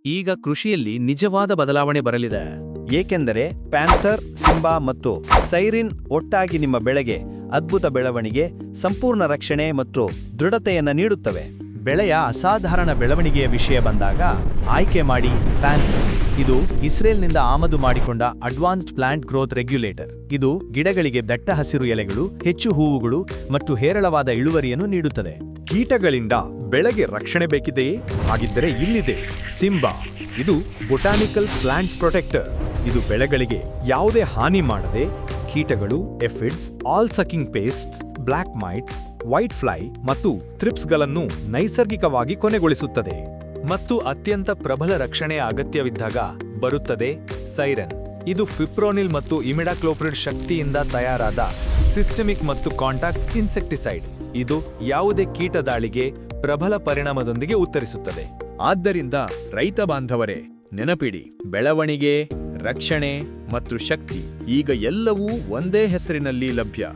ಈಗ ಕೃಷಿಯಲ್ಲಿ ನಿಜವಾದ ಬದಲಾವಣೆ ಬರಲಿದೆ. ಏಕೆಂದರೆ ಪ್ಯಾಂಥರ್, ಸಿಂಬಾ ಮತ್ತು ಸೈರಿನ್ ಒಟ್ಟಾಗಿ ನಿಮ್ಮ ಬೆಳೆಗೆ ಅದ್ಭುತ ಬೆಳವಣಿಗೆ, ಸಂಪೂರ್ಣ ರಕ್ಷಣೆ ಮತ್ತು ದೃಢತೆಯನ್ನು ನೀಡುತ್ತವೆ. ಬೆಳೆಯ ಅಸಾಧಾರಣ ಬೆಳವಣಿಗೆಯ ವಿಷಯ ಬಂದಾಗ ಆಯ್ಕೆ ಮಾಡಿ ಪ್ಯಾಂಥರ್. ಇದು ಇಸ್ರೇಲ್ನಿಂದ ಆಮದು ಮಾಡಿಕೊಂಡ ಅಡ್ವಾನ್ಸ್ಡ್ ಪ್ಲಾಂಟ್ ಗ್ರೋತ್ ರೆಗ್ಯುಲೇಟರ್. ಇದು ಗಿಡಗಳಿಗೆ ದಟ್ಟ ಹಸಿರು ಎಲೆಗಳು, ಹೆಚ್ಚು ಹೂವುಗಳು ಮತ್ತು ಹೇರಳವಾದ ಇಳುವರಿಯನ್ನು ನೀಡುತ್ತದೆ. ಕೀಟಗಳಿಂದ ಬೆಳೆಗೆ ರಕ್ಷಣೆ ಬೇಕಿದೆಯೇ? ಹಾಗಿದ್ದರೆ ಇಲ್ಲಿದೆ ಸಿಂಬಾ. ಇದು ಬೊಟಾನಿಕಲ್ ಪ್ಲಾಂಟ್ ಪ್ರೊಟೆಕ್ಟರ್. ಇದು ಬೆಳೆಗಳಿಗೆ ಯಾವುದೇ ಹಾನಿ ಮಾಡದೆ ಕೀಟಗಳು, aphids, all sucking pests, black mites, white fly ಮತ್ತು ಥ್ರಿಪ್ಸ್ಗಳನ್ನು ನೈಸರ್ಗಿಕವಾಗಿ ಕೊನೆಗೊಳಿಸುತ್ತದೆ. ಮತ್ತು ಅತ್ಯಂತ ಪ್ರಬಲ ರಕ್ಷಣೆಯ ಅಗತ್ಯವಿದ್ದಾಗ ಬರುತ್ತದೆ ಸೈರನ್. ಇದು ಫಿಪ್ರೋನಿಲ್ ಮತ್ತು ಇಮಿಡಾಕ್ಲೋಪ್ರಿಡ್ ಶಕ್ತಿಯಿಂದ ತಯಾರಾದ ಸಿಸ್ಟಮಿಕ್ ಮತ್ತು ಕಾಂಟ್ಯಾಕ್ಟ್ ಇನ್ಸೆಕ್ಟಿಸೈಡ್. ಇದು ಯಾವುದೇ ಕೀಟ ದಾಳಿಗೆ ಪ್ರಬಲ ಪರಿಣಾಮದೊಂದಿಗೆ ಉತ್ತರಿಸುತ್ತದೆ. ಆದ್ದರಿಂದ ರೈತ ಬಾಂಧವರೇ, ನೆನಪಿಡಿ, ಬೆಳವಣಿಗೆ, ರಕ್ಷಣೆ ಮತ್ತು ಶಕ್ತಿ ಈಗ ಎಲ್ಲವೂ ಒಂದೇ ಹೆಸರಿನಲ್ಲಿ ಲಭ್ಯ.